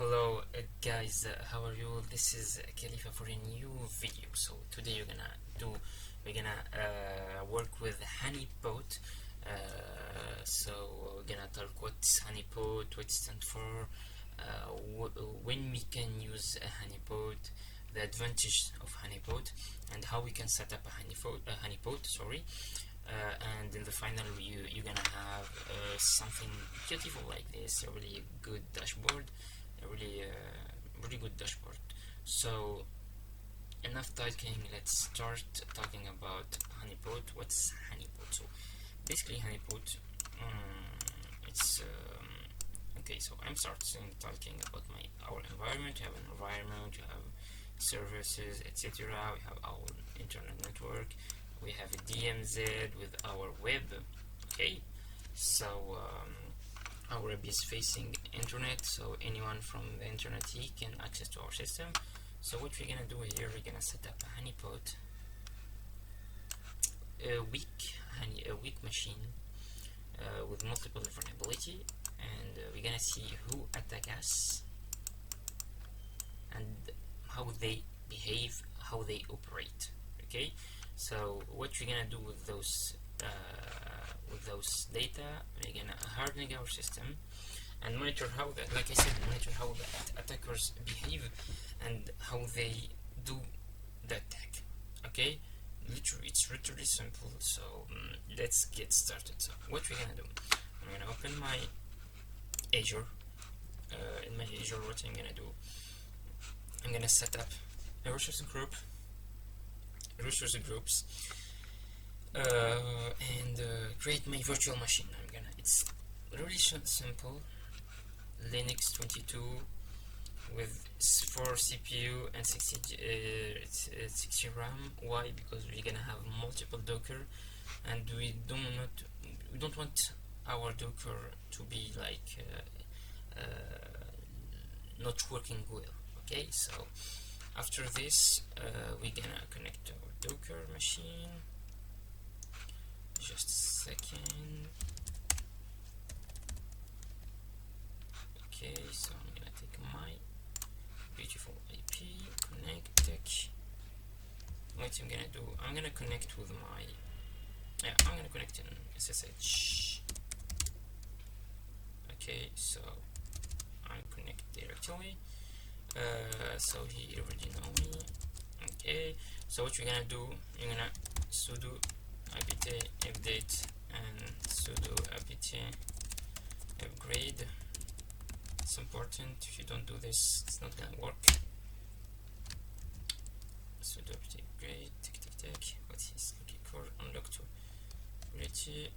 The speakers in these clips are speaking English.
Hello guys, how are you? This is Khalifa for a new video. So today we're gonna work with Honeypot. So we're gonna talk what's Honeypot, what it stands for, when we can use a Honeypot, the advantage of Honeypot, and how we can set up a honeypot. Sorry. And in the final you're gonna have something beautiful like this, a really good dashboard, a really good dashboard. So enough talking, let's start talking about Honeypot. What's Honeypot? So basically Honeypot, it's okay, so I'm starting talking about our environment. You have an environment, you have services, etc. We have our internet network, we have a DMZ with our web. Okay, so our web is facing internet, so anyone from the internet he can access to our system. So what we're gonna do here, we're gonna set up a honeypot, a weak machine with multiple vulnerability, and we're gonna see who attack us and how they behave, how they operate. Okay, so what we're gonna do with those data, we're gonna hardening our system and monitor how monitor how the attackers behave and how they do the attack. Okay, it's literally simple. So let's get started. So what we're gonna do, I'm gonna open my Azure. In my Azure, what I'm gonna do, I'm gonna set up a resource groups, and create my virtual machine. It's really simple. Linux 22 with 4 CPU and 60 RAM. Why? Because we're gonna have multiple Docker, and we don't want our Docker to be like not working well. Okay, so after this we're gonna connect our Docker machine. Just a second. Okay, so I'm gonna take my beautiful IP, connect tech. What I'm gonna do, I'm gonna connect with I'm gonna connect in SSH. Okay, so I'm connect directly. So he already know me. Okay, so what you're gonna do, you're gonna sudo apt update and sudo apt upgrade. It's important. If you don't do this, it's not gonna work. Sudo apt upgrade tech. What is looking for? Unlock to reality.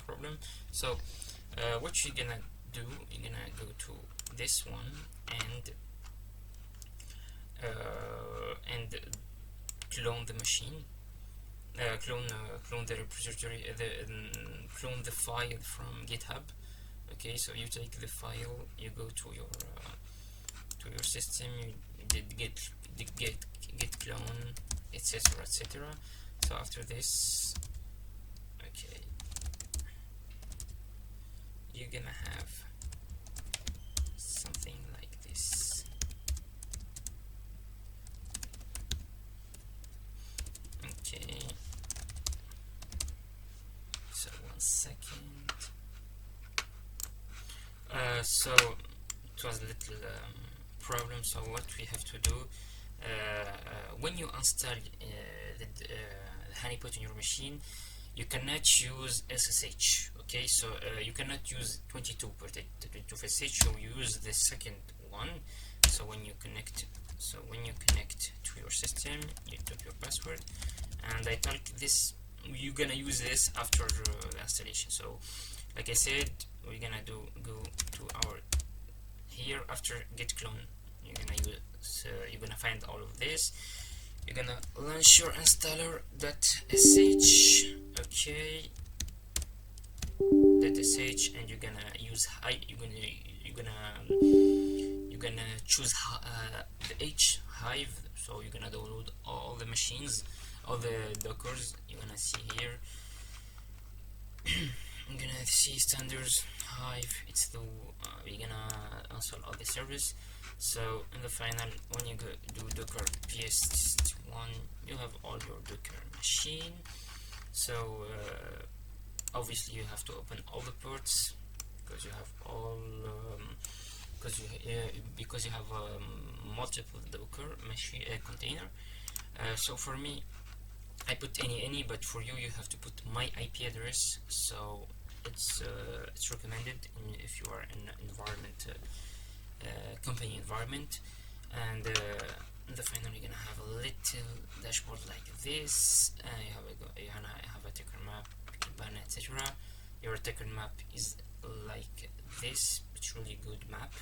Problem. So what you're gonna do, you're gonna go to this one and clone the machine, clone the repository, clone the file from GitHub. Okay, so you take the file, you go to your system, you did git clone, etc. So after this, okay, you're gonna have something like this. Okay, so 1 second. So it was a little problem. So what we have to do, when you install the Honeypot in your machine, you cannot use SSH. Okay, so you cannot use 22 SSH, so you use the second one. So when you connect to your system, you type your password, and I thought this you're gonna use this after the installation. So like I said, we're gonna go to our here after git clone. You're gonna find all of this. You're gonna launch your installer.sh. Okay, .sh, and you're gonna use you're gonna choose the Hive. So you're gonna download all the machines all the dockers you're gonna see here. I'm gonna see standards, Hive, it's the we're gonna install all the service. So in the final, when you go do docker ps1, you have all your docker machine. So obviously you have to open all the ports because you have all because you have multiple docker machine container. So for me, I put any, but for you, you have to put my IP address. So it's recommended if you are in environment company environment. And in the final, you're gonna have a little dashboard like this. You have a attacker map, ban, etc. Your attacker map is like this. It's really good map.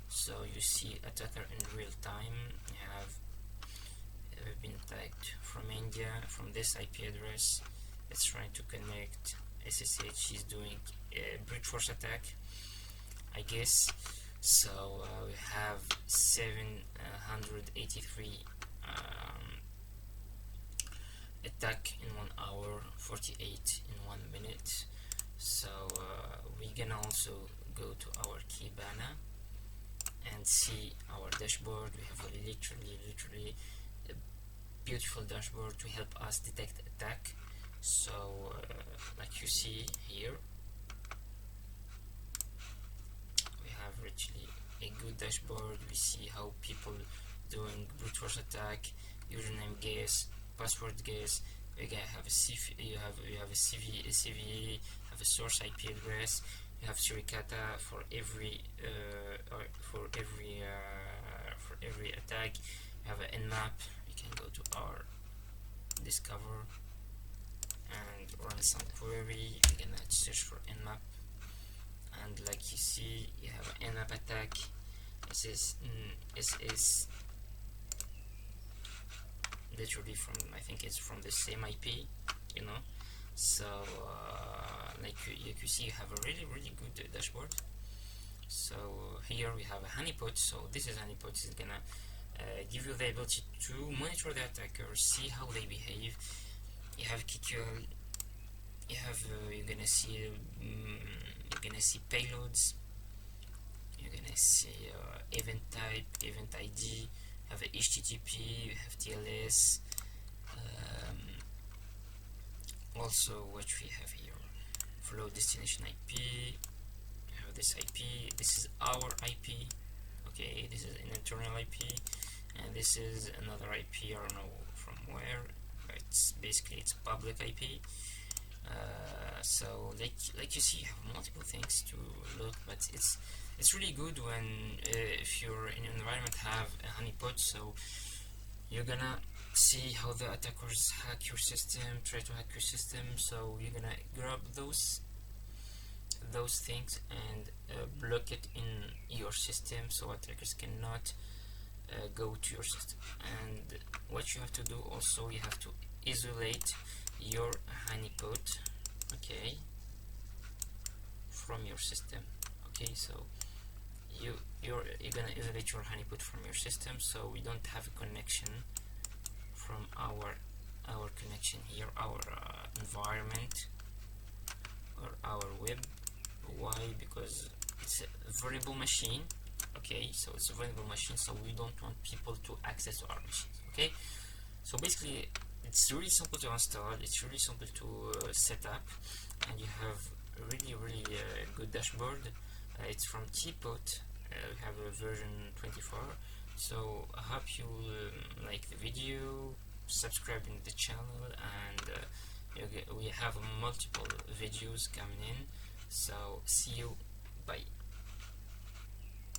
So you see attacker in real time. You have been attacked from India, from this IP address. It's trying to connect SSH. He's doing a brute force attack, I guess. So we have 783 attack in 1 hour, 48 in 1 minute. So we can also go to our Kibana and see our dashboard. We have a literally a beautiful dashboard to help us detect attack. So like you see here, we have actually a good dashboard. We see how people doing brute force attack, username guess, password guess. You have a CV, you have a CVE, have a source IP address. You have suricata for every attack. You have an nmap. You can go to our discover and run some query. You can search for nmap, and like you see, you have an nmap attack. This is literally from, I think it's from the same IP, you know. So like you see, you have a really good dashboard. So here we have a Honeypot. So this is Honeypot. Is gonna give you the ability to monitor the attackers, see how they behave. You have KQL. You have you're gonna see payloads. You're gonna see event type, event ID. You have a HTTP. You have TLS. Also, what we have here, flow destination IP. You have this IP. This is our IP. Okay, this is an internal IP, and this is another IP. I don't know from where. But it's basically it's public IP. So like you see, you have multiple things to look, but it's really good when if you're in an environment have a Honeypot. So you're gonna see how the attackers hack your system, try to hack your system. So you're gonna grab those things and block it in your system so attackers cannot go to your system. And what you have to do also, you have to isolate your Honeypot, okay, from your system. Okay, so you're gonna isolate your Honeypot from your system, so we don't have a connection from our connection here, our environment or our web. Why? Because it's a variable machine. Okay, so it's a variable machine, so we don't want people to access our machines. Okay, so basically it's really simple to install, it's really simple to set up, and you have a really good dashboard. It's from TPot. We have a version 24. So I hope you like the video, subscribe in the channel, and we have multiple videos coming in. So see you, bye.